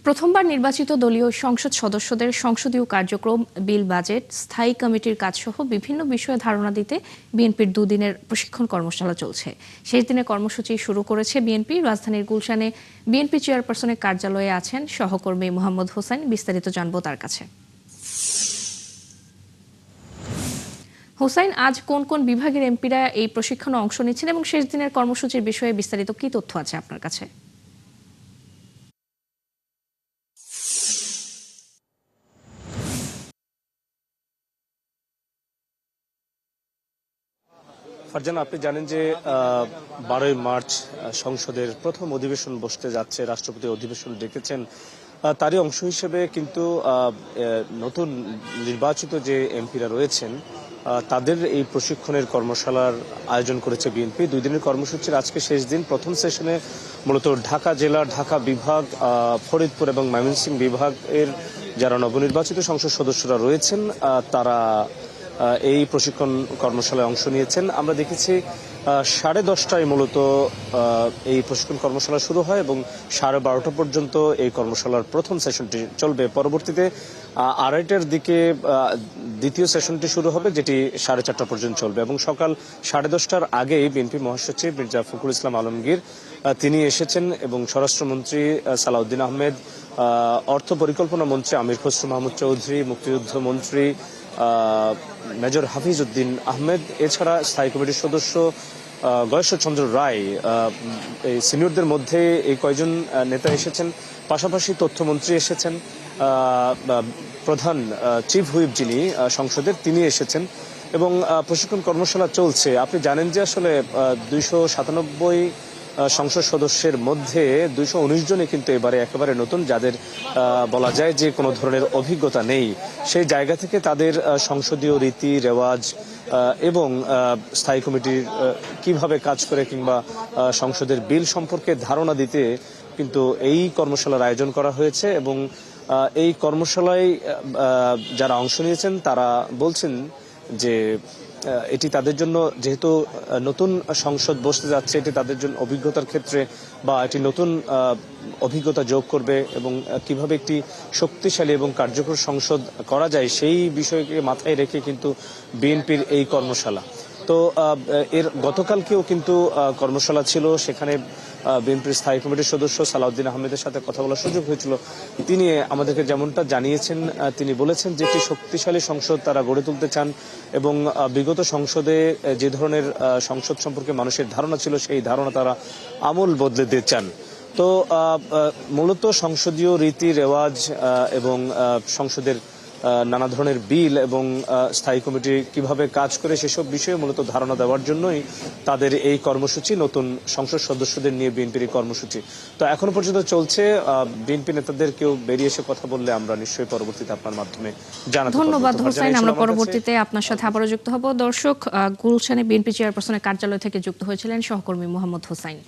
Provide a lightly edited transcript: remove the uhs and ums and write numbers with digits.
প্রথমবার নির্বাচিত দলীয় সংসদ সদস্যদের সংসদীয় কার্যক্রম, বিল, বাজেট, স্থায়ী কমিটির কাজসহ বিভিন্ন বিষয়ে ধারণা দিতে বিএনপির দুদিনের প্রশিক্ষণ কর্মশালা চলছে। শেষ দিনের কর্মসূচি শুরু করেছে বিএনপি। রাজধানীর গুলশানে বিএনপি চেয়ারপারসনের কার্যালয়ে আছেন সহকর্মী মোহাম্মদ হোসাইন। বিস্তারিত জানবো তার কাছে। হোসাইন, আজ কোন কোন বিভাগের এমপিরা এই প্রশিক্ষণে অংশ নিচ্ছেন এবং শেষ দিনের কর্মসূচির বিষয়ে বিস্তারিত কি তথ্য আছে আপনার কাছে? ফারজানা, আপনি জানেন যে 12ই মার্চ সংসদের প্রথম অধিবেশন বসতে যাচ্ছে। রাষ্ট্রপতি অধিবেশন ডেকেছেন। তারই অংশ হিসেবে কিন্তু নতুন নির্বাচিত যে এমপিরা রয়েছেন তাদের এই প্রশিক্ষণের কর্মশালার আয়োজন করেছে বিএনপি। 2 দিনের কর্মসূচির আজকে শেষ দিন। প্রথম সেশনে মূলত ঢাকা জেলা, ঢাকা বিভাগ, ফরিদপুর এবং ময়মনসিংহ বিভাগের যারা নবনির্বাচিত সংসদ সদস্যরা রয়েছেন তারা এই প্রশিক্ষণ কর্মশালায় অংশ নিয়েছেন। আমরা দেখেছি 10:30টায় মূলত এই প্রশিক্ষণ কর্মশালা শুরু হয় এবং 12:30টা পর্যন্ত এই কর্মশালার প্রথম সেশনটি চলবে। পরবর্তীতে 2:30টার দিকে দ্বিতীয় সেশনটি শুরু হবে, যেটি 4:30টা পর্যন্ত চলবে এবং সকাল 10:30টার আগেই বিএনপি মহাসচিব মির্জা ফখরুল ইসলাম আলমগীর তিনি এসেছেন এবং স্বরাষ্ট্রমন্ত্রী সালাউদ্দিন আহমেদ, অর্থ পরিকল্পনা মন্ত্রী আমির খসরু মাহমুদ চৌধুরী, মুক্তিযুদ্ধ মন্ত্রী মেজর হাফিজ উদ্দিন আহমেদ, এছাড়া স্থায়ী কমিটির সদস্য গয়েশ্বরচন্দ্র রায়, এই সিনিয়রদের মধ্যে এই কয়জন নেতা এসেছেন। পাশাপাশি তথ্যমন্ত্রী এসেছেন, প্রধান চিফ হুইপ যিনি সংসদের তিনি এসেছেন এবং প্রশিক্ষণ কর্মশালা চলছে। আপনি জানেন যে আসলে 297 সংসদ সদস্যের মধ্যে 219 জনই কিন্তু এবারে একেবারে নতুন, যাদের বলা যায় যে কোনো ধরনের অভিজ্ঞতা নেই। সেই জায়গা থেকে তাদের সংসদীয় রীতি রেওয়াজ এবং স্থায়ী কমিটির কিভাবে কাজ করে কিংবা সংসদের বিল সম্পর্কে ধারণা দিতে কিন্তু এই কর্মশালার আয়োজন করা হয়েছে এবং এই কর্মশালায় যারা অংশ নিয়েছেন তারা বলছেন যে এটি তাদের জন্য, যেহেতু নতুন সংসদ বসতে যাচ্ছে, এটি তাদের জন্য অভিজ্ঞতার ক্ষেত্রে বা এটি নতুন অভিজ্ঞতা যোগ করবে এবং কিভাবে একটি শক্তিশালী এবং কার্যকর সংসদ করা যায় সেই বিষয়কে মাথায় রেখে কিন্তু বিএনপির এই কর্মশালা। তো এর গতকালকেও কিন্তু কর্মশালা ছিল, সেখানে বিএনপির স্থায়ী কমিটির সদস্য সালাউদ্দিন আহমেদের সাথে কথা বলার সুযোগ হয়েছিল। তিনি আমাদেরকে যেমনটা জানিয়েছেন, তিনি বলেছেন যে একটি শক্তিশালী সংসদ তারা গড়ে তুলতে চান এবং বিগত সংসদে যে ধরনের সংসদ সম্পর্কে মানুষের ধারণা ছিল সেই ধারণা তারা আমূল বদলে দিতে চান। তো মূলত সংসদীয় রীতি রেওয়াজ এবং সংসদের নানা ধরনের বিল এবং স্থায়ী কমিটি কিভাবে কাজ করে সেসব বিষয়ে মূলত ধারণা দেওয়ার জন্যই তাদের এই কর্মসূচি, নতুন সংসদ সদস্যদের নিয়ে বিএনপির কর্মসূচি। তো এখনো পর্যন্ত চলছে। বিএনপি নেতাদের কেউ বেরিয়ে এসে কথা বললে আমরা নিশ্চয়ই পরবর্তীতে আপনার মাধ্যমে জানাতে পারব। ধন্যবাদ হোসাইন, আমরা পরবর্তীতে আপনার সাথে আবারও যুক্ত হব। দর্শক, গুলশানে বিএনপি চেয়ারপারসনের কার্যালয় থেকে যুক্ত হয়েছিলেন সহকর্মী মোহাম্মদ হোসাইন।